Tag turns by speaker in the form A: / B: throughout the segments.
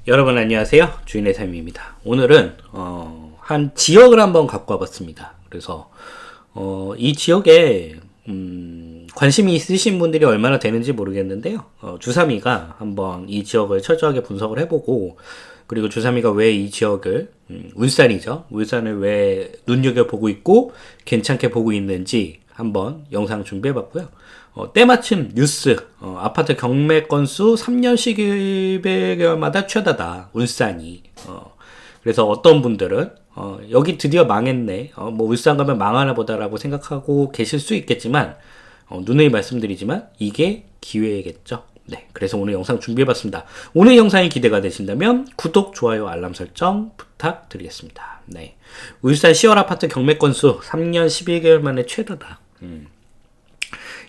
A: 여러분 안녕하세요. 주인의 삶입니다. 오늘은 한 지역을 한번 갖고 와봤습니다. 그래서 이 지역에 관심이 있으신 분들이 얼마나 되는지 모르겠는데요. 주삼이가 한번 이 지역을 철저하게 분석을 해보고, 그리고 주삼이가 왜 이 지역을 울산이죠. 울산을 왜 눈여겨보고 있고 괜찮게 보고 있는지 한번 영상 준비해봤고요. 때마침 뉴스, 아파트 경매 건수 3년 11개월마다 최다다, 울산이. 그래서 어떤 분들은, 여기 드디어 망했네. 뭐 울산 가면 망하나 보다라고 생각하고 계실 수 있겠지만, 누누이 말씀드리지만, 이게 기회겠죠. 네. 그래서 오늘 영상 준비해봤습니다. 오늘 영상이 기대가 되신다면, 구독, 좋아요, 알람 설정 부탁드리겠습니다. 네. 울산 10월 아파트 경매 건수 3년 11개월 만에 최다다.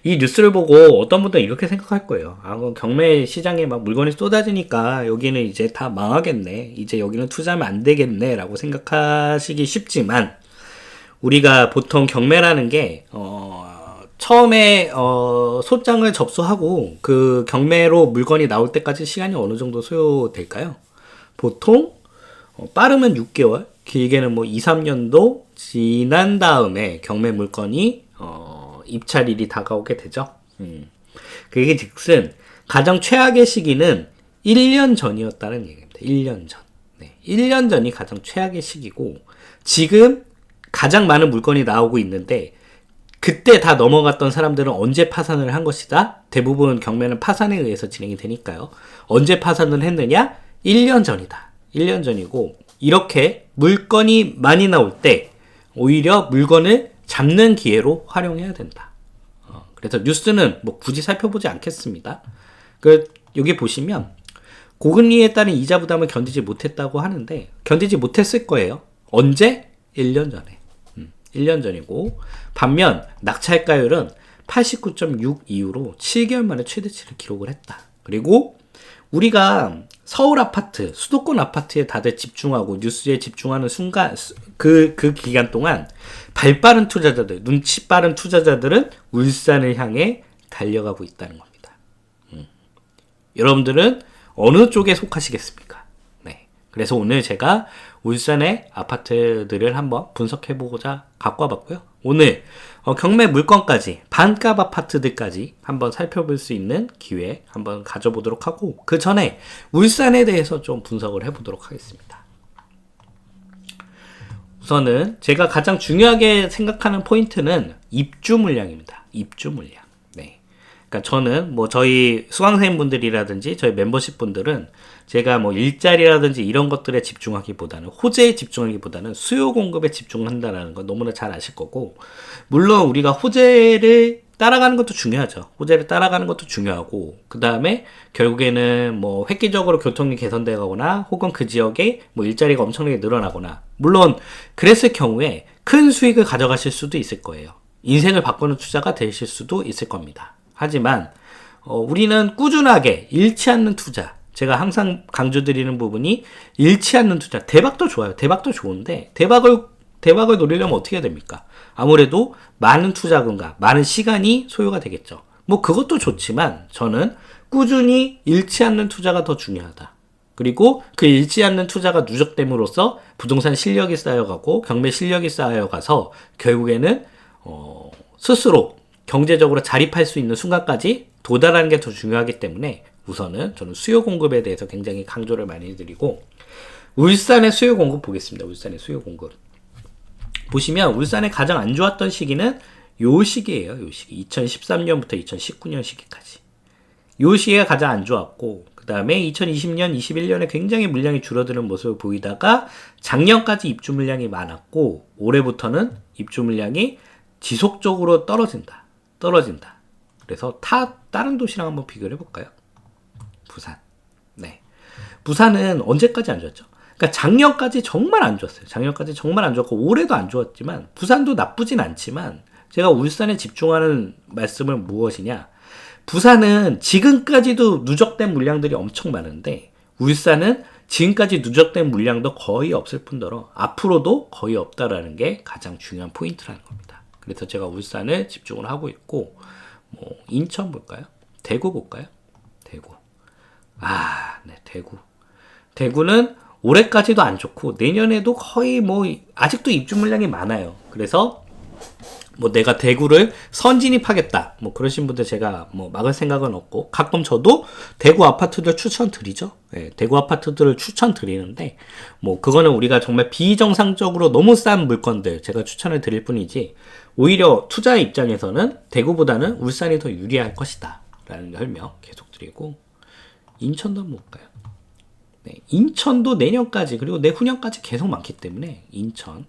A: 이 뉴스를 보고 어떤 분들은 이렇게 생각할 거예요. 그럼 경매 시장에 막 물건이 쏟아지니까 여기는 이제 다 망하겠네. 이제 여기는 투자하면 안 되겠네. 라고 생각하시기 쉽지만, 우리가 보통 경매라는 게, 처음에, 소장을 접수하고 그 경매로 물건이 나올 때까지 시간이 어느 정도 소요될까요? 보통, 빠르면 6개월, 길게는 뭐 2, 3년도 지난 다음에 경매 물건이, 입찰일이 다가오게 되죠. 그게 즉슨 가장 최악의 시기는 1년 전이었다는 얘기입니다. 1년 전. 네, 1년 전이 가장 최악의 시기고, 지금 가장 많은 물건이 나오고 있는데, 그때 다 넘어갔던 사람들은 언제 파산을 한 것이다? 대부분 경매는 파산에 의해서 진행이 되니까요. 언제 파산을 했느냐? 1년 전이다. 1년 전이고, 이렇게 물건이 많이 나올 때 오히려 물건을 잡는 기회로 활용해야 된다. 그래서 뉴스는 뭐 굳이 살펴보지 않겠습니다. 여기 보시면 고금리에 따른 이자 부담을 견디지 못했다고 하는데, 견디지 못했을 거예요. 언제? 1년 전에. 1년 전이고, 반면 낙찰가율은 89.62%로 7개월 만에 최대치를 기록을 했다. 그리고 우리가 서울 아파트, 수도권 아파트에 다들 집중하고 뉴스에 집중하는 순간, 그 기간 동안 발 빠른 투자자들, 눈치 빠른 투자자들은 울산을 향해 달려가고 있다는 겁니다. 여러분들은 어느 쪽에 속하시겠습니까? 네. 그래서 오늘 제가 울산의 아파트들을 한번 분석해보고자 갖고 와봤고요. 오늘 경매 물건까지, 반값 아파트들까지 한번 살펴볼 수 있는 기회 한번 가져보도록 하고, 그 전에 울산에 대해서 좀 분석을 해보도록 하겠습니다. 우선은 제가 가장 중요하게 생각하는 포인트는 입주 물량입니다. 입주 물량. 네. 그러니까 저는 뭐 저희 수강생분들이라든지 저희 멤버십 분들은 제가 뭐 일자리라든지 이런 것들에 집중하기보다는, 호재에 집중하기보다는 수요 공급에 집중한다는 거 너무나 잘 아실 거고, 물론 우리가 호재를 따라가는 것도 중요하죠. 호재를 따라가는 것도 중요하고, 그 다음에 결국에는 뭐 획기적으로 교통이 개선돼 가거나, 혹은 그 지역에 뭐 일자리가 엄청나게 늘어나거나, 물론 그랬을 경우에 큰 수익을 가져가실 수도 있을 거예요. 인생을 바꾸는 투자가 되실 수도 있을 겁니다. 하지만 우리는 꾸준하게 잃지 않는 투자, 제가 항상 강조드리는 부분이 잃지 않는 투자. 대박도 좋아요. 대박도 좋은데 대박을 노리려면 어떻게 해야 됩니까? 아무래도 많은 투자금과 많은 시간이 소요가 되겠죠. 뭐 그것도 좋지만 저는 꾸준히 잃지 않는 투자가 더 중요하다. 그리고 그 잃지 않는 투자가 누적됨으로써 부동산 실력이 쌓여가고 경매 실력이 쌓여가서 결국에는 스스로 경제적으로 자립할 수 있는 순간까지 도달하는 게 더 중요하기 때문에, 우선은 저는 수요 공급에 대해서 굉장히 강조를 많이 드리고, 울산의 수요 공급 보겠습니다. 울산의 수요 공급 보시면 울산의 가장 안 좋았던 시기는 요 시기예요. 요 시기 2013년부터 2019년 시기까지 요 시기가 가장 안 좋았고, 그 다음에 2020년 21년에 굉장히 물량이 줄어드는 모습을 보이다가 작년까지 입주 물량이 많았고, 올해부터는 입주 물량이 지속적으로 떨어진다. 그래서 다른 도시랑 한번 비교를 해볼까요? 부산. 네. 부산은 언제까지 안 좋았죠? 그러니까 작년까지 정말 안 좋았어요. 작년까지 정말 안 좋았고, 올해도 안 좋았지만, 부산도 나쁘진 않지만, 제가 울산에 집중하는 말씀은 무엇이냐? 부산은 지금까지도 누적된 물량들이 엄청 많은데, 울산은 지금까지 누적된 물량도 거의 없을 뿐더러 앞으로도 거의 없다라는 게 가장 중요한 포인트라는 겁니다. 그래서 제가 울산을 집중을 하고 있고, 뭐 인천 볼까요? 대구 볼까요? 대구. 네, 대구. 대구는 올해까지도 안 좋고 내년에도 거의 뭐 아직도 입주 물량이 많아요. 그래서 뭐 내가 대구를 선진입하겠다 뭐 그러신 분들 제가 뭐 막을 생각은 없고, 가끔 저도 대구 아파트들 추천드리죠. 예, 대구 아파트들을 추천드리는데 뭐 그거는 우리가 정말 비정상적으로 너무 싼 물건들 제가 추천을 드릴 뿐이지, 오히려 투자 입장에서는 대구보다는 울산이 더 유리할 것이다 라는 설명 계속 드리고, 인천도 한번 볼까요? 네, 인천도 내년까지 그리고 내후년까지 계속 많기 때문에 인천,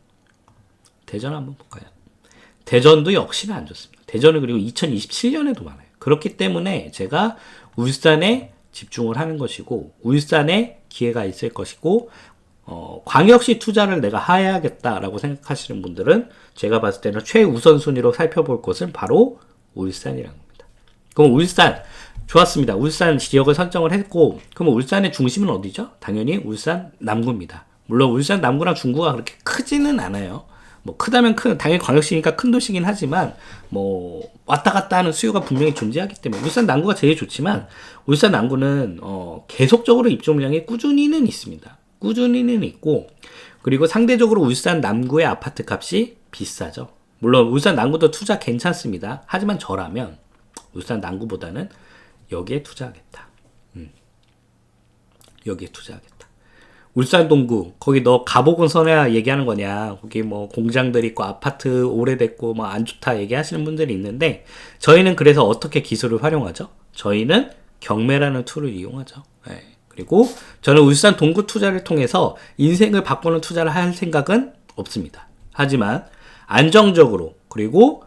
A: 대전 한번 볼까요? 대전도 역시나 안 좋습니다. 대전은 그리고 2027년에도 많아요. 그렇기 때문에 제가 울산에 집중을 하는 것이고, 울산에 기회가 있을 것이고, 광역시 투자를 내가 해야겠다라고 생각하시는 분들은 제가 봤을 때는 최우선순위로 살펴볼 곳은 바로 울산이라는 겁니다. 그럼 울산 좋았습니다. 울산 지역을 설정을 했고, 그럼 울산의 중심은 어디죠? 당연히 울산 남구입니다. 물론 울산 남구랑 중구가 그렇게 크지는 않아요. 뭐 크다면 당연히 광역시니까 큰 도시긴 하지만 뭐 왔다 갔다 하는 수요가 분명히 존재하기 때문에 울산 남구가 제일 좋지만, 울산 남구는 계속적으로 입주 물량이 꾸준히는 있습니다. 꾸준히는 있고, 그리고 상대적으로 울산 남구의 아파트 값이 비싸죠. 물론 울산 남구도 투자 괜찮습니다. 하지만 저라면 울산 남구보다는 여기에 투자하겠다. 여기에 투자하겠다. 울산 동구, 거기 너 가보곤 선해야 얘기하는 거냐, 거기 뭐 공장들 있고 아파트 오래됐고 뭐 안 좋다 얘기하시는 분들이 있는데, 저희는 그래서 어떻게 기술을 활용하죠? 저희는 경매라는 툴을 이용하죠. 네. 그리고 저는 울산 동구 투자를 통해서 인생을 바꾸는 투자를 할 생각은 없습니다. 하지만 안정적으로 그리고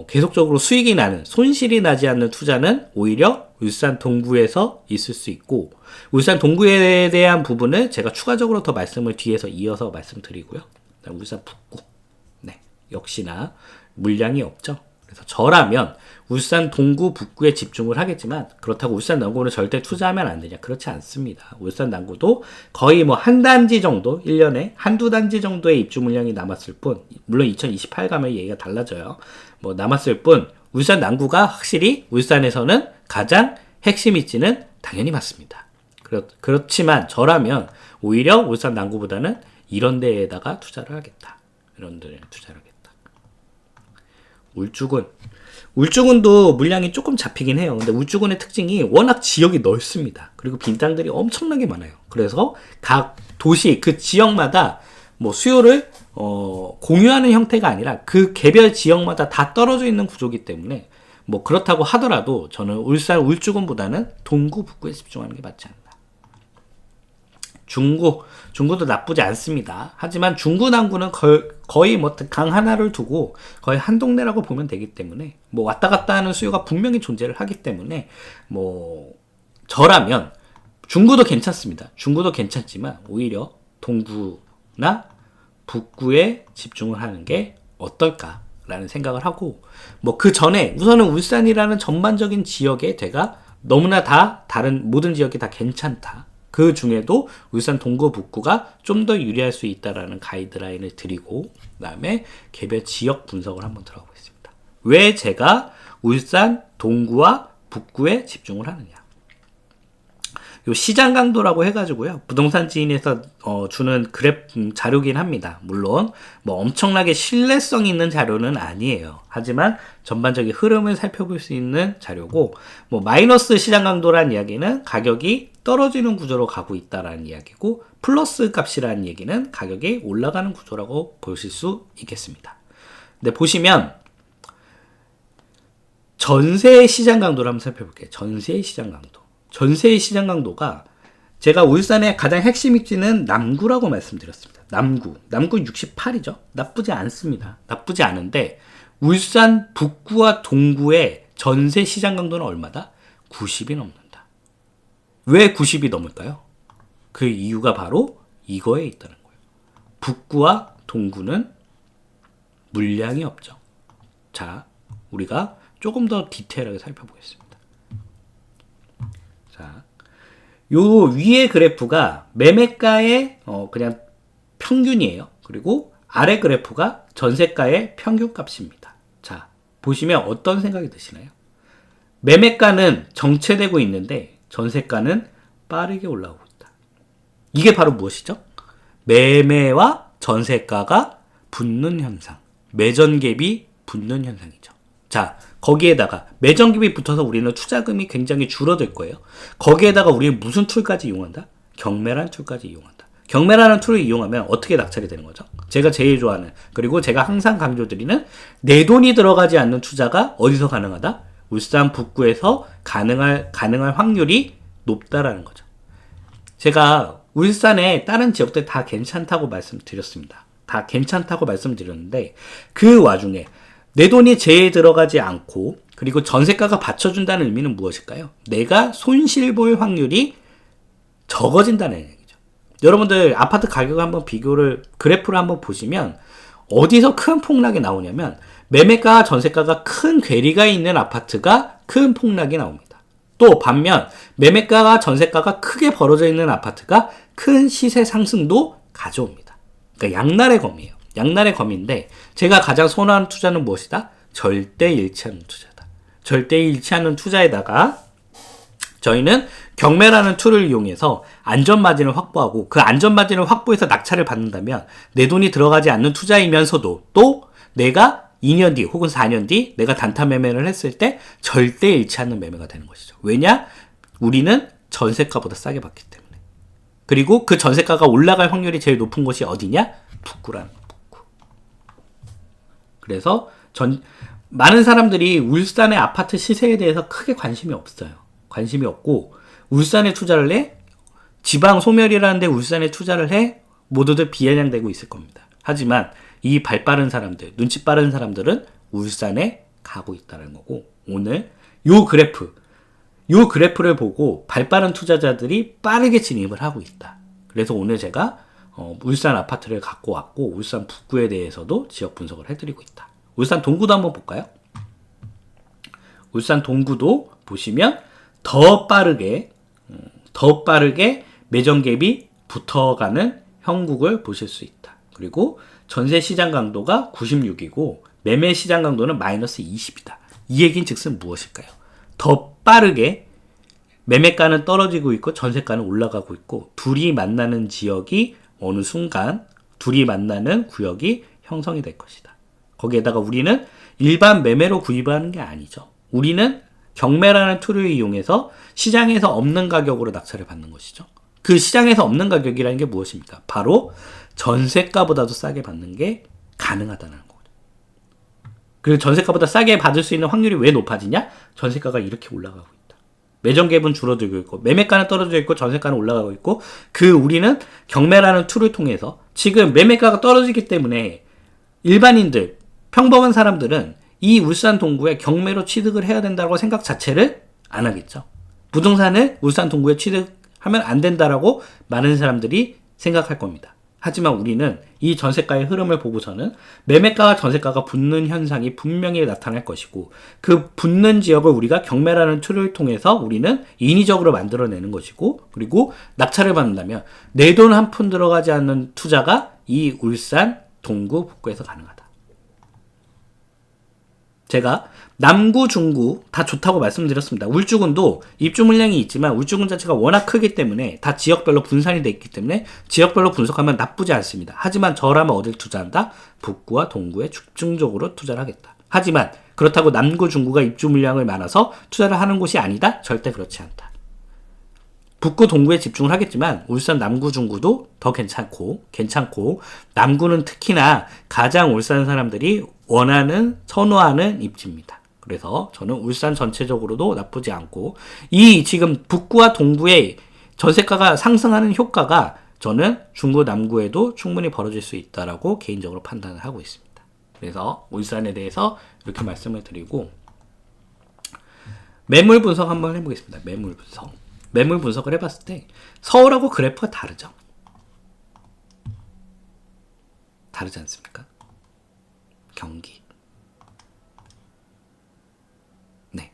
A: 계속적으로 수익이 나는, 손실이 나지 않는 투자는 오히려 울산 동구에서 있을 수 있고, 울산 동구에 대한 부분을 제가 추가적으로 더 말씀을 뒤에서 이어서 말씀드리고요. 울산 북구, 네, 역시나 물량이 없죠. 그래서 저라면 울산 동구 북구에 집중을 하겠지만, 그렇다고 울산 남구는 절대 투자하면 안 되냐? 그렇지 않습니다. 울산 남구도 거의 뭐 한 단지 정도, 1년에 한두 단지 정도의 입주 물량이 남았을 뿐, 물론 2028 가면 얘기가 달라져요. 뭐 남았을 뿐, 울산 남구가 확실히 울산에서는 가장 핵심 입지는 당연히 맞습니다. 그렇지만 저라면 오히려 울산 남구보다는 이런 데에다가 투자를 하겠다. 이런 데에 투자를 하겠다. 울주군도 물량이 조금 잡히긴 해요. 근데 울주군의 특징이 워낙 지역이 넓습니다. 그리고 빈 땅들이 엄청나게 많아요. 그래서 각 도시, 그 지역마다 뭐 수요를 공유하는 형태가 아니라 그 개별 지역마다 다 떨어져 있는 구조이기 때문에, 뭐 그렇다고 하더라도 저는 울산 울주군보다는 동구 북구에 집중하는 게 맞지 않나. 중구도 나쁘지 않습니다. 하지만 중구 남구는 거의 뭐 강 하나를 두고 거의 한 동네라고 보면 되기 때문에, 뭐 왔다 갔다 하는 수요가 분명히 존재를 하기 때문에, 뭐 저라면 중구도 괜찮습니다. 중구도 괜찮지만 오히려 동구나 북구에 집중을 하는 게 어떨까라는 생각을 하고, 뭐 그 전에 우선은 울산이라는 전반적인 지역에 제가 너무나 다 다른 모든 지역이 다 괜찮다. 그 중에도 울산 동구 북구가 좀 더 유리할 수 있다라는 가이드라인을 드리고, 그 다음에 개별 지역 분석을 한번 들어가 보겠습니다. 왜 제가 울산 동구와 북구에 집중을 하느냐. 요 시장 강도라고 해가지고요, 부동산 지인에서 주는 자료긴 합니다. 물론 뭐 엄청나게 신뢰성 있는 자료는 아니에요. 하지만 전반적인 흐름을 살펴볼 수 있는 자료고, 뭐 마이너스 시장 강도란 이야기는 가격이 떨어지는 구조로 가고 있다라는 이야기고, 플러스 값이라는 얘기는 가격이 올라가는 구조라고 보실 수 있겠습니다. 근데 보시면 전세 시장 강도를 한번 살펴볼게요. 전세 시장 강도. 전세의 시장 강도가, 제가 울산의 가장 핵심 입지는 남구라고 말씀드렸습니다. 남구 68이죠. 나쁘지 않습니다. 나쁘지 않은데 울산 북구와 동구의 전세 시장 강도는 얼마다? 90이 넘는다. 왜 90이 넘을까요? 그 이유가 바로 이거에 있다는 거예요. 북구와 동구는 물량이 없죠. 자, 우리가 조금 더 디테일하게 살펴보겠습니다. 자, 요 위의 그래프가 매매가의 그냥 평균이에요. 그리고 아래 그래프가 전세가의 평균값입니다. 자, 보시면 어떤 생각이 드시나요? 매매가는 정체되고 있는데 전세가는 빠르게 올라오고 있다. 이게 바로 무엇이죠? 매매와 전세가가 붙는 현상. 매전갭이 붙는 현상이죠. 자, 거기에다가 매전갭이 붙어서 우리는 투자금이 굉장히 줄어들 거예요. 거기에다가 우리는 무슨 툴까지 이용한다? 경매라는 툴까지 이용한다. 경매라는 툴을 이용하면 어떻게 낙찰이 되는 거죠? 제가 제일 좋아하는, 그리고 제가 항상 강조드리는 내 돈이 들어가지 않는 투자가 어디서 가능하다? 울산 북구에서 가능할 확률이 높다라는 거죠. 제가 울산의 다른 지역들 다 괜찮다고 말씀드렸습니다. 다 괜찮다고 말씀드렸는데 그 와중에 내 돈이 제일 들어가지 않고 그리고 전세가가 받쳐준다는 의미는 무엇일까요? 내가 손실 볼 확률이 적어진다는 얘기죠. 여러분들 아파트 가격을 한번 그래프를 한번 보시면 어디서 큰 폭락이 나오냐면 매매가와 전세가가 큰 괴리가 있는 아파트가 큰 폭락이 나옵니다. 또 반면 매매가와 전세가가 크게 벌어져 있는 아파트가 큰 시세 상승도 가져옵니다. 그러니까 양날의 검이에요. 양날의 검인데 제가 가장 선호하는 투자는 무엇이다? 절대 잃지 않는 투자다. 절대 잃지 않는 투자에다가 저희는 경매라는 툴을 이용해서 안전마진을 확보하고 그 안전마진을 확보해서 낙찰을 받는다면 내 돈이 들어가지 않는 투자이면서도 또 내가 2년 뒤 혹은 4년 뒤 내가 단타 매매를 했을 때 절대 잃지 않는 매매가 되는 것이죠. 왜냐? 우리는 전세가보다 싸게 받기 때문에. 그리고 그 전세가가 올라갈 확률이 제일 높은 곳이 어디냐? 북구라는 거. 북구. 그래서 많은 사람들이 울산의 아파트 시세에 대해서 크게 관심이 없어요. 관심이 없고 울산에 투자를 해? 지방 소멸이라는데 울산에 투자를 해? 모두들 비아냥대고 있을 겁니다. 하지만 이 발 빠른 사람들, 눈치 빠른 사람들은 울산에 가고 있다는 거고 오늘 요 그래프를 보고 발 빠른 투자자들이 빠르게 진입을 하고 있다. 그래서 오늘 제가 울산 아파트를 갖고 왔고 울산 북구에 대해서도 지역 분석을 해드리고 있다. 울산 동구도 한번 볼까요? 울산 동구도 보시면 더 빠르게 매전갭이 붙어가는 형국을 보실 수 있다. 그리고 전세 시장 강도가 96이고 매매 시장 강도는 마이너스 20이다. 이 얘기는 즉슨 무엇일까요? 더 빠르게 매매가는 떨어지고 있고 전세가는 올라가고 있고 둘이 만나는 지역이 어느 순간 둘이 만나는 구역이 형성이 될 것이다. 거기에다가 우리는 일반 매매로 구입하는 게 아니죠. 우리는 경매라는 툴을 이용해서 시장에서 없는 가격으로 낙찰을 받는 것이죠. 그 시장에서 없는 가격이라는 게 무엇입니까? 바로 전세가보다도 싸게 받는 게 가능하다는 거죠. 그리고 전세가보다 싸게 받을 수 있는 확률이 왜 높아지냐? 전세가가 이렇게 올라가고 있다. 매전갭은 줄어들고 있고 매매가는 떨어져 있고 전세가는 올라가고 있고 우리는 경매라는 툴을 통해서 지금 매매가가 떨어지기 때문에 일반인들, 평범한 사람들은 이 울산 동구에 경매로 취득을 해야 된다고 생각 자체를 안 하겠죠. 부동산을 울산 동구에 취득하면 안 된다라고 많은 사람들이 생각할 겁니다. 하지만 우리는 이 전세가의 흐름을 보고서는 매매가와 전세가가 붙는 현상이 분명히 나타날 것이고 그 붙는 지역을 우리가 경매라는 툴을 통해서 우리는 인위적으로 만들어내는 것이고 그리고 낙찰을 받는다면 내 돈 한 푼 들어가지 않는 투자가 이 울산 동구 북구에서 가능하다. 제가 남구, 중구 다 좋다고 말씀드렸습니다. 울주군도 입주 물량이 있지만 울주군 자체가 워낙 크기 때문에 다 지역별로 분산이 되어 있기 때문에 지역별로 분석하면 나쁘지 않습니다. 하지만 저라면 어딜 투자한다? 북구와 동구에 집중적으로 투자를 하겠다. 하지만 그렇다고 남구, 중구가 입주 물량을 많아서 투자를 하는 곳이 아니다? 절대 그렇지 않다. 북구, 동구에 집중을 하겠지만 울산 남구, 중구도 더 괜찮고 남구는 특히나 가장 울산 사람들이 선호하는 입지입니다. 그래서 저는 울산 전체적으로도 나쁘지 않고 이 지금 북구와 동구의 전세가가 상승하는 효과가 저는 중구, 남구에도 충분히 벌어질 수 있다라고 개인적으로 판단을 하고 있습니다. 그래서 울산에 대해서 이렇게 말씀을 드리고 매물 분석 한번 해보겠습니다. 매물 분석을 해봤을 때 서울하고 그래프가 다르죠. 다르지 않습니까? 경기. 네.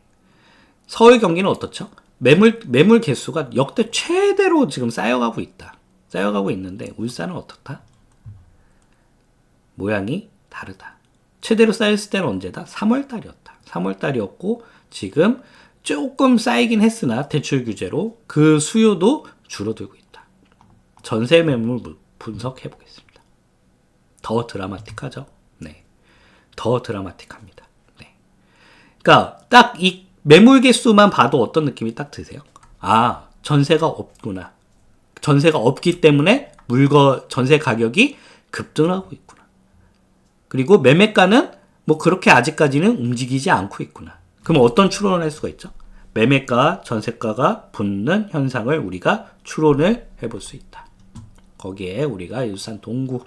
A: 서울 경기는 어떻죠? 매물 개수가 역대 최대로 지금 쌓여가고 있다. 쌓여가고 있는데 울산은 어떻다? 모양이 다르다. 최대로 쌓였을 때는 언제다? 3월달이었다. 3월달이었고 지금 조금 쌓이긴 했으나 대출 규제로 그 수요도 줄어들고 있다. 전세 매물 분석해 보겠습니다. 더 드라마틱하죠? 네. 더 드라마틱합니다. 네. 그러니까 딱 이 매물 개수만 봐도 어떤 느낌이 딱 드세요? 아, 전세가 없구나. 전세가 없기 때문에 전세 가격이 급등하고 있구나. 그리고 매매가는 뭐 그렇게 아직까지는 움직이지 않고 있구나. 그럼 어떤 추론을 할 수가 있죠? 매매가와 전세가가 붙는 현상을 우리가 추론을 해볼 수 있다. 거기에 우리가 울산 동구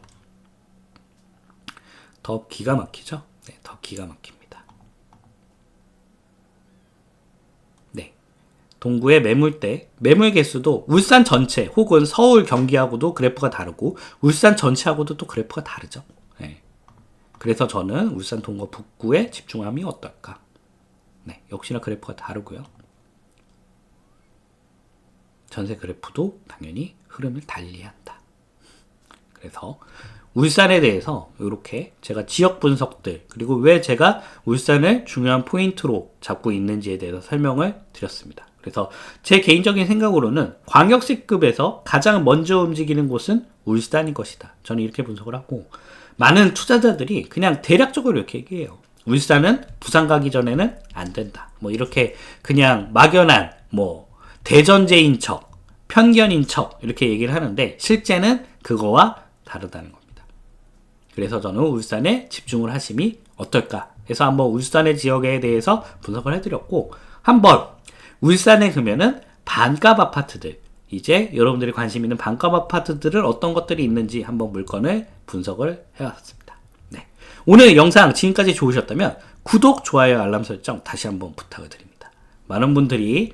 A: 더 기가 막히죠? 네, 더 기가 막힙니다. 네, 동구의 매물대, 매물 개수도 울산 전체 혹은 서울 경기하고도 그래프가 다르고 울산 전체하고도 또 그래프가 다르죠. 네. 그래서 저는 울산 동구 북구에 집중함이 어떨까? 네, 역시나 그래프가 다르고요. 전세 그래프도 당연히 흐름을 달리한다. 그래서 울산에 대해서 이렇게 제가 지역 분석들 그리고 왜 제가 울산을 중요한 포인트로 잡고 있는지에 대해서 설명을 드렸습니다. 그래서 제 개인적인 생각으로는 광역시급에서 가장 먼저 움직이는 곳은 울산인 것이다. 저는 이렇게 분석을 하고 많은 투자자들이 그냥 대략적으로 이렇게 얘기해요. 울산은 부산 가기 전에는 안 된다. 뭐 이렇게 그냥 막연한 뭐 대전제인 척, 편견인 척 이렇게 얘기를 하는데 실제는 그거와 다르다는 겁니다. 그래서 저는 울산에 집중을 하심이 어떨까 해서 한번 울산의 지역에 대해서 분석을 해드렸고 한번 울산에 그러면은 반값 아파트들 이제 여러분들이 관심 있는 반값 아파트들은 어떤 것들이 있는지 한번 물건을 분석을 해왔습니다. 네. 오늘 영상 지금까지 좋으셨다면 구독, 좋아요, 알람 설정 다시 한번 부탁을 드립니다. 많은 분들이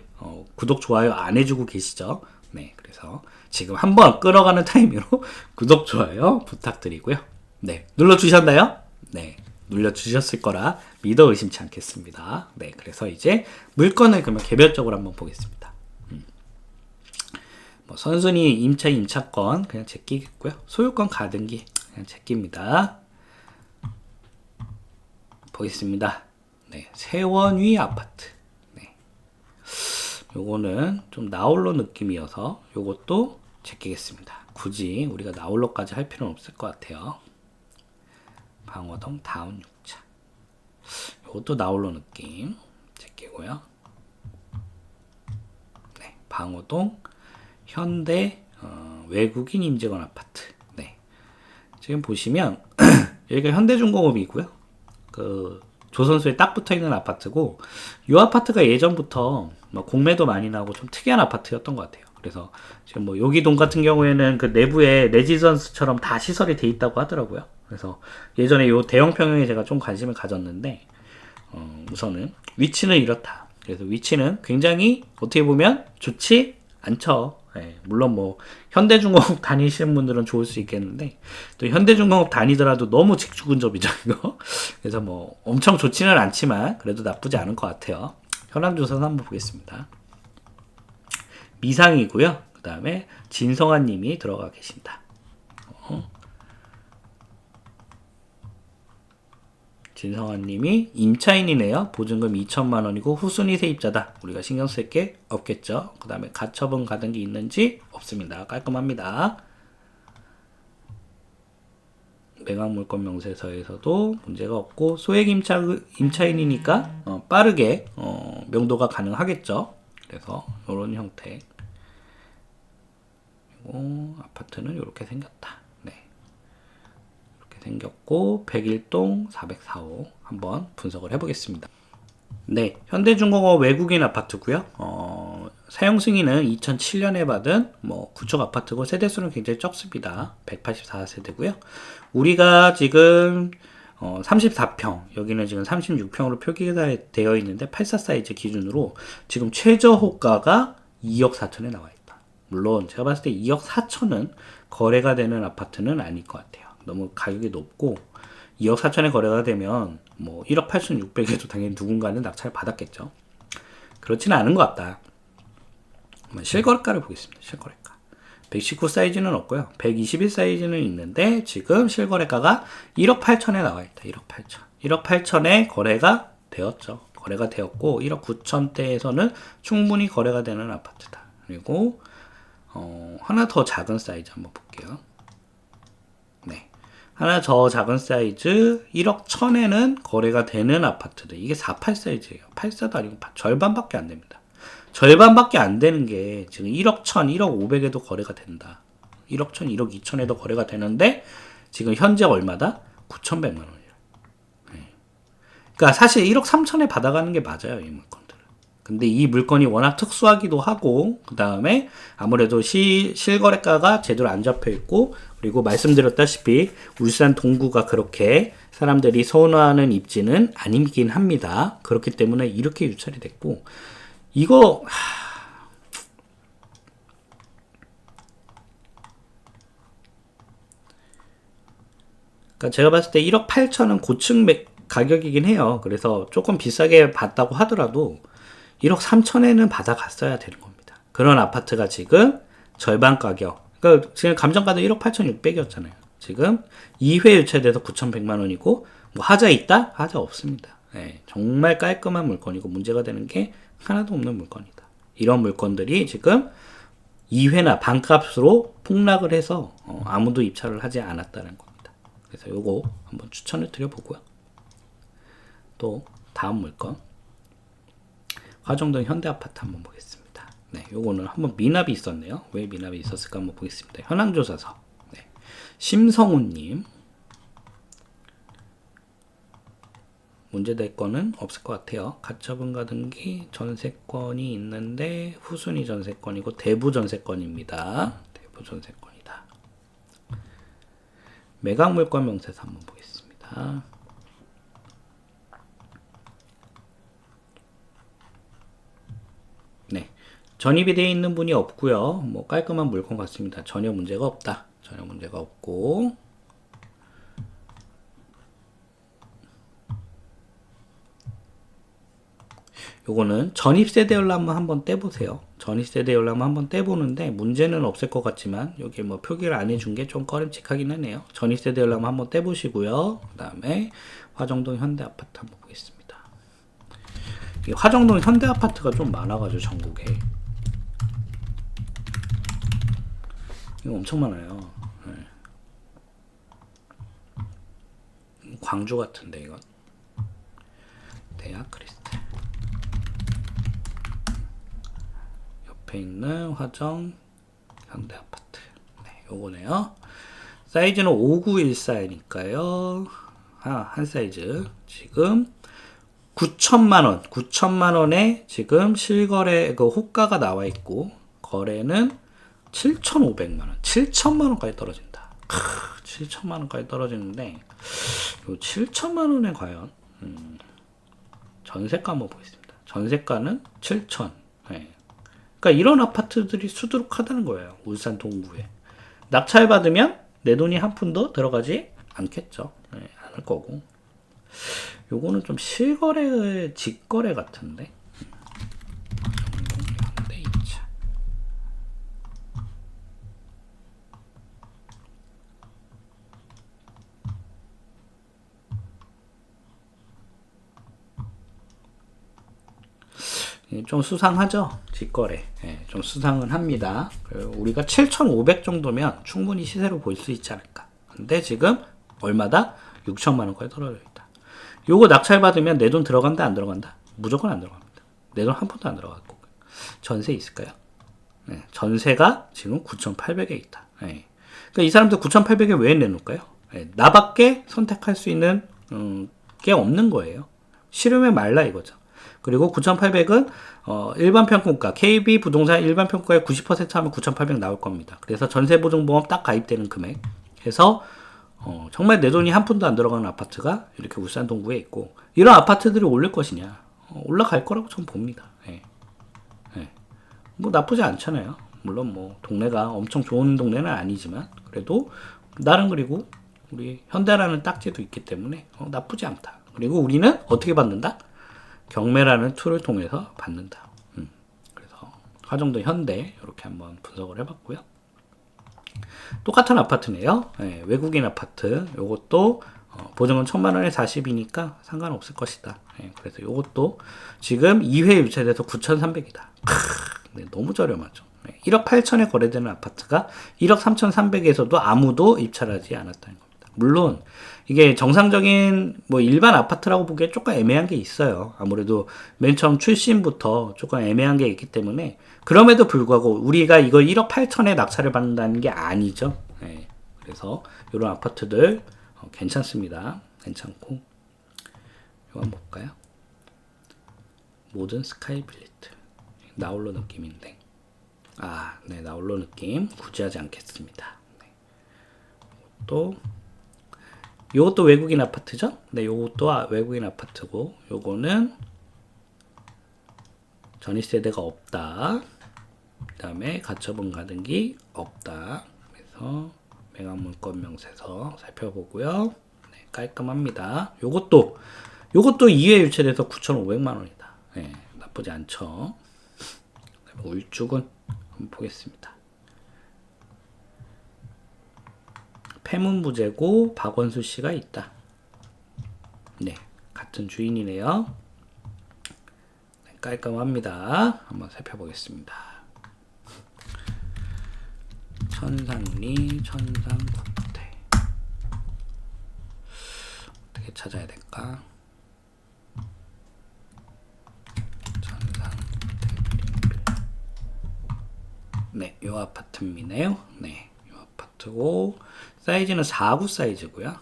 A: 구독, 좋아요 안 해주고 계시죠? 네, 그래서 지금 한번 끌어가는 타이밍으로 구독, 좋아요 부탁드리고요. 네, 눌러주셨나요? 네, 눌러주셨을 거라 믿어 의심치 않겠습니다. 네, 그래서 이제 물건을 그러면 개별적으로 한번 보겠습니다. 뭐 선순위 임차권 그냥 제끼겠고요. 소유권 가등기 그냥 제낍니다. 보겠습니다. 네, 세원위 아파트. 네. 요거는 좀 나홀로 느낌이어서 요것도 제끼겠습니다. 굳이 우리가 나홀로까지 할 필요는 없을 것 같아요. 방어동 다운 6차. 요것도 나홀로 느낌 제끼고요. 네, 방어동 현대 외국인 임직원 아파트. 네. 지금 보시면 여기가 현대중공업이고요. 그 조선소에 딱 붙어 있는 아파트고 이 아파트가 예전부터 뭐 공매도 많이 나고 좀 특이한 아파트였던 것 같아요. 그래서 지금 뭐 여기 동 같은 경우에는 그 내부에 레지던스처럼 다 시설이 돼 있다고 하더라고요. 그래서 예전에 요 대형 평형에 제가 좀 관심을 가졌는데 우선은 위치는 이렇다. 그래서 위치는 굉장히 어떻게 보면 좋지 않죠. 네, 물론 뭐 현대중공업 다니시는 분들은 좋을 수 있겠는데 또 현대중공업 다니더라도 너무 직주근접이죠 이거. 그래서 뭐 엄청 좋지는 않지만 그래도 나쁘지 않은 것 같아요. 현황조사는 한번 보겠습니다. 미상이고요. 그 다음에 진성환님이 들어가 계십니다. 진성환님이 임차인이네요. 보증금 2천만 원이고 후순위 세입자다. 우리가 신경 쓸 게 없겠죠. 그 다음에 가처분 가등기 있는지 없습니다. 깔끔합니다. 매각물건 명세서에서도 문제가 없고 소액 임차인이니까 빠르게 명도가 가능하겠죠. 그래서 이런 형태. 그리고 아파트는 이렇게 생겼다. 생겼고 101동 404호 한번 분석을 해보겠습니다. 네, 현대중공업 외국인 아파트고요. 사용 승인은 2007년에 받은 뭐 구축 아파트고 세대수는 굉장히 적습니다. 184세대고요. 우리가 지금 34평, 여기는 지금 36평으로 표기가 되어 있는데 84 사이즈 기준으로 지금 최저 호가가 2억 4천에 나와 있다. 물론 제가 봤을 때 2억 4천은 거래가 되는 아파트는 아닐 것 같아요. 너무 가격이 높고 2억 4천에 거래가 되면 뭐 1억 8,600에도 당연히 누군가는 낙찰을 받았겠죠. 그렇지는 않은 것 같다. 실거래가를 보겠습니다. 실거래가 119 사이즈는 없고요. 121 사이즈는 있는데 지금 실거래가가 1억 8천에 나와 있다. 1억 8천. 1억 8천에 거래가 되었죠. 거래가 되었고 1억 9천대에서는 충분히 거래가 되는 아파트다. 그리고 하나 더 작은 사이즈 한번 볼게요. 네. 하나 더 작은 사이즈 1억 1000에는 거래가 되는 아파트들. 이게 48 사이즈예요. 84도 아니고 절반밖에 안 됩니다. 절반밖에 안 되는 게 지금 1억 1000, 1억 500에도 거래가 된다. 1억 1000, 1억 2000에도 거래가 되는데 지금 현재 얼마다? 9100만 원이에요. 네. 그러니까 사실 1억 3000에 받아가는 게 맞아요, 이 물건들은. 근데 이 물건이 워낙 특수하기도 하고, 그 다음에 아무래도 실거래가가 제대로 안 잡혀 있고, 그리고 말씀드렸다시피 울산 동구가 그렇게 사람들이 선호하는 입지는 아니긴 합니다. 그렇기 때문에 이렇게 유찰이 됐고, 이거 그러니까 제가 봤을 때 1억 8천은 고층 가격이긴 해요. 그래서 조금 비싸게 받다고 하더라도 1억 3천에는 받아갔어야 되는 겁니다. 그런 아파트가 지금 절반 가격. 그러니까 지금 감정가도 1억 8,600이었잖아요. 지금 2회 유찰돼서 9,100만 원이고 뭐 하자 있다? 하자 없습니다. 네, 정말 깔끔한 물건이고 문제가 되는 게 하나도 없는 물건이다. 이런 물건들이 지금 2회나 반값으로 폭락을 해서 아무도 입찰을 하지 않았다는 겁니다. 그래서 요거 한번 추천을 드려보고요. 또 다음 물건 화정동 현대아파트 한번 보겠습니다. 네, 요거는 한번 미납이 있었네요. 왜 미납이 있었을까 한번 보겠습니다. 현황조사서. 네, 심성훈님. 문제될 거는 없을 것 같아요. 가처분가 등기 전세권이 있는데 후순위 전세권이고 대부 전세권입니다. 대부 전세권이다. 매각물권 명세서 한번 보겠습니다. 네, 전입이 되어 있는 분이 없고요. 뭐 깔끔한 물건 같습니다. 전혀 문제가 없다. 전혀 문제가 없고. 요거는 전입세대 열람만 한번 떼보세요. 전입세대 열람만 한번 떼보는데 문제는 없을 것 같지만 여기 뭐 표기를 안 해준 게 좀 꺼림칙하긴 하네요. 전입세대 열람 한번 떼보시고요. 그 다음에 화정동 현대아파트 한번 보겠습니다. 이 화정동 현대아파트가 좀 많아가지고 전국에 이거 엄청 많아요. 네. 광주 같은데 이건 대학 크리스탈 옆에 있는 화정 현대아파트. 네, 요거네요. 사이즈는 5914니까요. 한 사이즈 지금 9천만원 9천만원에 지금 실거래 그 호가가 나와 있고 거래는 7,500만원 7천만원까지 떨어진다. 7천만원까지 떨어지는데 요 7천만원에 과연 전세가 한번 보겠습니다. 전세가는 7천. 네. 그러니까 이런 아파트들이 수두룩하다는 거예요. 울산 동구에. 낙찰 받으면 내 돈이 한 푼도 들어가지 않겠죠. 네, 않을 거고. 요거는 좀 실거래, 직거래 같은데. 현대이차. 좀 수상하죠? 직거래. 예, 좀 수상은 합니다. 우리가 7,500 정도면 충분히 시세로 볼 수 있지 않을까. 근데 지금 얼마다? 6천만원까지 떨어져 있다. 요거 낙찰 받으면 내 돈 들어간다, 안 들어간다? 무조건 안 들어갑니다. 내 돈 한 푼도 안 들어갔고. 전세 있을까요? 네, 전세가 지금 9,800에 있다. 네. 그러니까 이 사람들 9,800에 왜 내놓을까요? 네, 나밖에 선택할 수 있는 게 없는 거예요. 싫으면 말라 이거죠. 그리고 9,800은 일반 평균가, KB 부동산 일반 평가의 90% 하면 9,800 나올 겁니다. 그래서 전세보증보험 딱 가입되는 금액 해서 정말 내 돈이 한 푼도 안 들어가는 아파트가 이렇게 울산 동구에 있고 이런 아파트들이 오를 것이냐? 올라갈 거라고 저는 봅니다. 예. 예. 뭐 나쁘지 않잖아요. 물론 뭐 동네가 엄청 좋은 동네는 아니지만 그래도 나름 그리고 우리 현대라는 딱지도 있기 때문에 나쁘지 않다. 그리고 우리는 어떻게 받는다? 경매라는 툴을 통해서 받는다. 그래서 화정동 현대 이렇게 한번 분석을 해봤고요. 똑같은 아파트네요. 네, 외국인 아파트. 요것도 보증은 1,000만원에 40이니까 상관없을 것이다. 네, 그래서 요것도 지금 2회 유찰돼서 9,300이다. 네, 너무 저렴하죠. 네, 1억 8천에 거래되는 아파트가 1억 3,300에서도 아무도 입찰하지 않았다는 겁니다. 물론 이게 정상적인 뭐 일반 아파트라고 보기에 조금 애매한 게 있어요. 아무래도 맨 처음 출신부터 조금 애매한 게 있기 때문에, 그럼에도 불구하고 우리가 이걸 1억 8천에 낙찰을 받는다는 게 아니죠. 네. 그래서 이런 아파트들 괜찮습니다. 괜찮고, 이거 한번 볼까요? 모든 스카이 빌리트 나홀로 느낌인데, 네, 나홀로 느낌 굳이 하지 않겠습니다. 네. 요것도 외국인 아파트죠? 네, 요것도 외국인 아파트고, 요거는 전입세대가 없다. 그 다음에 가처분 가등기 없다. 그래서 매각물건 명세서 살펴보고요. 네, 깔끔합니다. 요것도 2회 유찰돼서 9,500만원이다. 네, 나쁘지 않죠. 울주군 한번 보겠습니다. 폐문부재고 박원수 씨가 있다. 네, 같은 주인이네요. 네, 깔끔합니다. 한번 살펴보겠습니다. 천상리 천상국대 어떻게 찾아야 될까? 네, 요 아파트이네요. 네, 요 아파트고 사이즈는 4구 사이즈고요.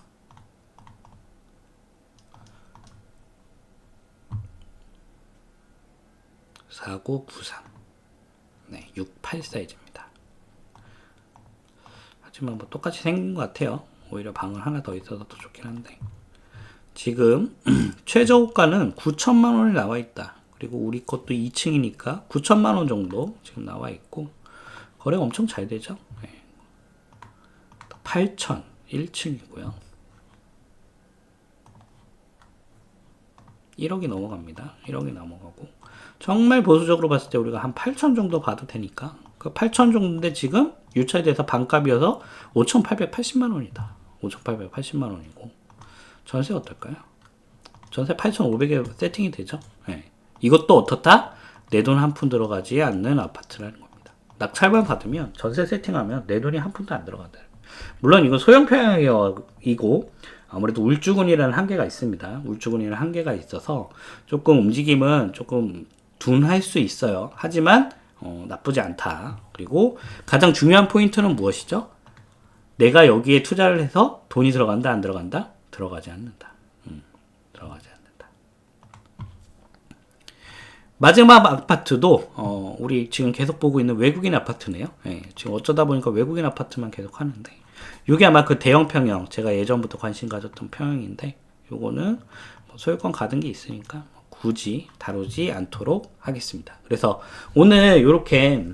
A: 4993. 네, 68 사이즈입니다. 하지만 뭐 똑같이 생긴 것 같아요. 오히려 방을 하나 더 있어서 더 좋긴 한데, 지금 최저호가는 9천만 원이 나와 있다. 그리고 우리 것도 2층이니까 9천만 원 정도 지금 나와 있고, 거래가 엄청 잘 되죠. 네. 8천 1층이고요. 1억이 넘어갑니다. 1억이 넘어가고, 정말 보수적으로 봤을 때 우리가 한 8천 정도 봐도 되니까, 그 8천 정도인데 지금 유찰돼서 반값이어서 5,880만 원이다. 5,880만 원이고, 전세 어떨까요? 전세 8,500에 세팅이 되죠. 네. 이것도 어떻다? 내 돈 한 푼 들어가지 않는 아파트라는 겁니다. 낙찰만 받으면, 전세 세팅하면 내 돈이 한 푼도 안 들어간다. 물론 이건 소형 평형이고 아무래도 울주군이라는 한계가 있습니다. 울주군이라는 한계가 있어서 조금 움직임은 조금 둔할 수 있어요. 하지만 나쁘지 않다. 그리고 가장 중요한 포인트는 무엇이죠? 내가 여기에 투자를 해서 돈이 들어간다, 안 들어간다? 들어가지 않는다. 들어가지 않는다. 마지막 아파트도 우리 지금 계속 보고 있는 외국인 아파트네요. 네, 지금 어쩌다 보니까 외국인 아파트만 계속 하는데, 이게 아마 그 대형 평형, 제가 예전부터 관심 가졌던 평형인데, 요거는 뭐 소유권 가등기 있으니까 굳이 다루지 않도록 하겠습니다. 그래서 오늘 이렇게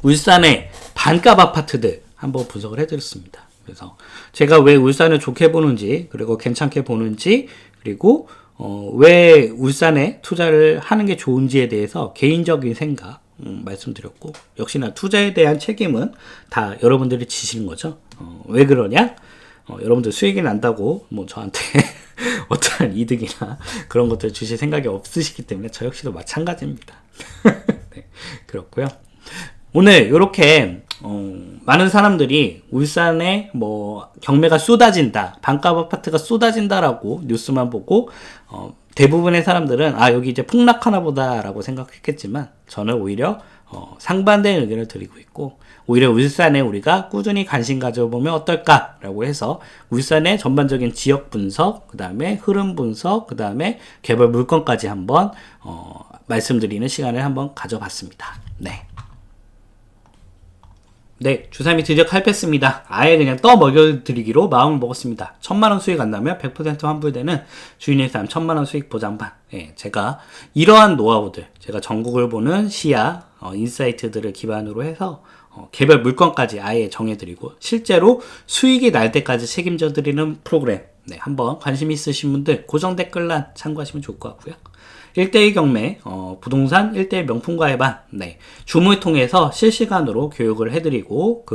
A: 울산의 반값 아파트들 한번 분석을 해드렸습니다. 그래서 제가 왜 울산을 좋게 보는지, 그리고 괜찮게 보는지, 그리고 왜 울산에 투자를 하는 게 좋은지에 대해서 개인적인 생각 말씀드렸고, 역시나 투자에 대한 책임은 다 여러분들이 지시는 거죠. 왜 그러냐? 여러분들 수익이 난다고 뭐 저한테 어떠한 이득이나 그런 것들 주실 생각이 없으시기 때문에 저 역시도 마찬가지입니다. 네, 그렇고요. 오늘 이렇게 많은 사람들이 울산에 뭐 경매가 쏟아진다, 반값 아파트가 쏟아진다라고 뉴스만 보고 대부분의 사람들은 여기 이제 폭락하나 보다라고 생각했겠지만, 저는 오히려 상반된 의견을 드리고 있고, 오히려 울산에 우리가 꾸준히 관심 가져보면 어떨까라고 해서 울산의 전반적인 지역 분석, 그 다음에 흐름 분석, 그 다음에 개발 물건까지 한번 말씀드리는 시간을 한번 가져봤습니다. 네, 주삼이 드디어 칼뺐습니다. 아예 그냥 떠먹여드리기로 마음을 먹었습니다. 1,000만원 수익 안 나면 100% 환불되는 주인의 삶 1,000만원 수익 보장반. 네, 제가 이러한 노하우들, 제가 전국을 보는 시야, 인사이트들을 기반으로 해서 개별 물건까지 아예 정해드리고, 실제로 수익이 날 때까지 책임져 드리는 프로그램. 네, 한번 관심 있으신 분들 고정 댓글란 참고하시면 좋을 것 같고요. 1대1 경매, 부동산 1대1 명품과의 반, 네, 줌을 통해서 실시간으로 교육을 해드리고,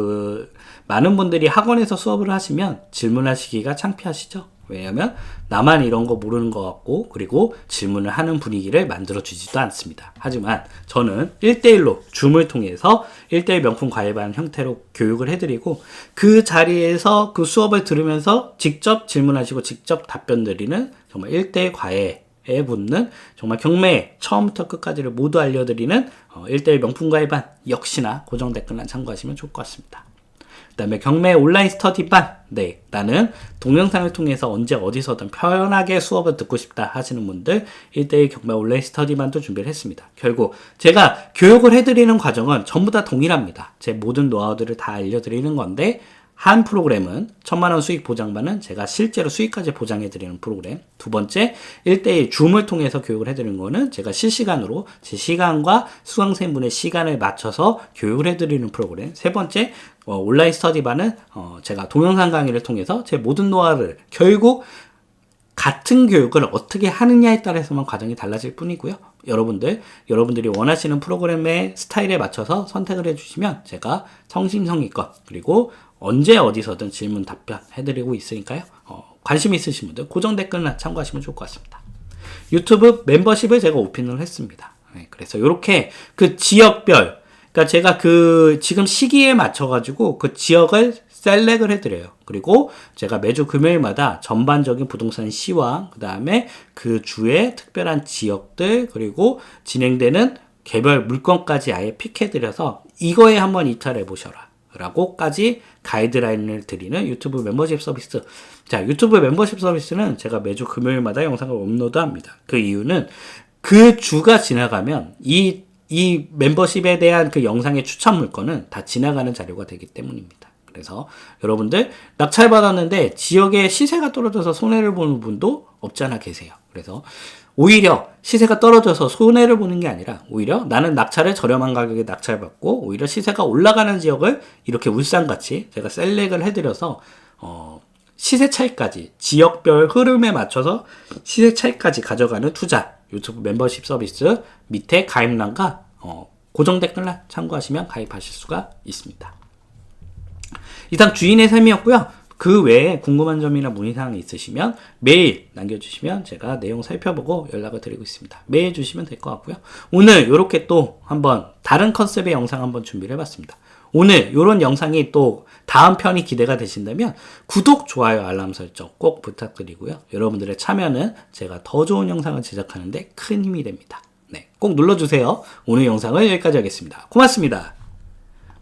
A: 많은 분들이 학원에서 수업을 하시면 질문하시기가 창피하시죠? 왜냐하면 나만 이런 거 모르는 것 같고 그리고 질문을 하는 분위기를 만들어주지도 않습니다. 하지만 저는 1대1로 줌을 통해서 1대1 명품 과외반 형태로 교육을 해드리고 그 자리에서 그 수업을 들으면서 직접 질문하시고 직접 답변 드리는 정말 1대1 과외에 붙는 정말 경매 처음부터 끝까지를 모두 알려드리는 1대1 명품 과외반 역시나 고정 댓글란 참고하시면 좋을 것 같습니다. 그 다음에 경매 온라인 스터디반. 네, 나는 동영상을 통해서 언제 어디서든 편하게 수업을 듣고 싶다 하시는 분들 1대1 경매 온라인 스터디반도 준비를 했습니다. 결국 제가 교육을 해드리는 과정은 전부 다 동일합니다. 제 모든 노하우들을 다 알려드리는 건데 한 프로그램은 1000만원 수익 보장반은 제가 실제로 수익까지 보장해드리는 프로그램. 두 번째, 1대1 줌을 통해서 교육을 해드리는 거는 제가 실시간으로 제 시간과 수강생분의 시간을 맞춰서 교육을 해드리는 프로그램. 세 번째, 온라인 스터디반은 제가 동영상 강의를 통해서 제 모든 노하우를 결국 같은 교육을 어떻게 하느냐에 따라서만 과정이 달라질 뿐이고요. 여러분들이 원하시는 프로그램의 스타일에 맞춰서 선택을 해주시면 제가 성심성의껏 그리고 언제 어디서든 질문 답변 해드리고 있으니까요. 관심 있으신 분들 고정 댓글나 참고하시면 좋을 것 같습니다. 유튜브 멤버십을 제가 오픈을 했습니다. 네, 그래서 이렇게 그 지역별, 그러니까 제가 그 지금 시기에 맞춰가지고 그 지역을 셀렉을 해드려요. 그리고 제가 매주 금요일마다 전반적인 부동산 시황, 그 다음에 그 주의 특별한 지역들, 그리고 진행되는 개별 물건까지 아예 픽해드려서 이거에 한번 이탈해 보셔라 라고까지 가이드라인을 드리는 유튜브 멤버십 서비스. 자, 유튜브 멤버십 서비스는 제가 매주 금요일마다 영상을 업로드합니다. 그 이유는 그 주가 지나가면 이 멤버십에 대한 그 영상의 추천 물건은 다 지나가는 자료가 되기 때문입니다. 그래서 여러분들 낙찰받았는데 지역에 시세가 떨어져서 손해를 보는 분도 없지 않아 계세요. 그래서 오히려 시세가 떨어져서 손해를 보는 게 아니라 오히려 나는 낙찰을 저렴한 가격에 낙찰받고 오히려 시세가 올라가는 지역을 이렇게 울산같이 제가 셀렉을 해드려서 시세 차이까지 지역별 흐름에 맞춰서 시세 차이까지 가져가는 투자 유튜브 멤버십 서비스 밑에 가입란과 고정 댓글란 참고하시면 가입하실 수가 있습니다. 이상 주인의 삶이었고요. 그 외에 궁금한 점이나 문의사항이 있으시면 메일 남겨주시면 제가 내용 살펴보고 연락을 드리고 있습니다. 메일 주시면 될 것 같고요. 오늘 이렇게 또 한번 다른 컨셉의 영상 한번 준비를 해봤습니다. 오늘 이런 영상이 또 다음 편이 기대가 되신다면 구독, 좋아요, 알람 설정 꼭 부탁드리고요. 여러분들의 참여는 제가 더 좋은 영상을 제작하는데 큰 힘이 됩니다. 네, 꼭 눌러주세요. 오늘 영상을 여기까지 하겠습니다. 고맙습니다.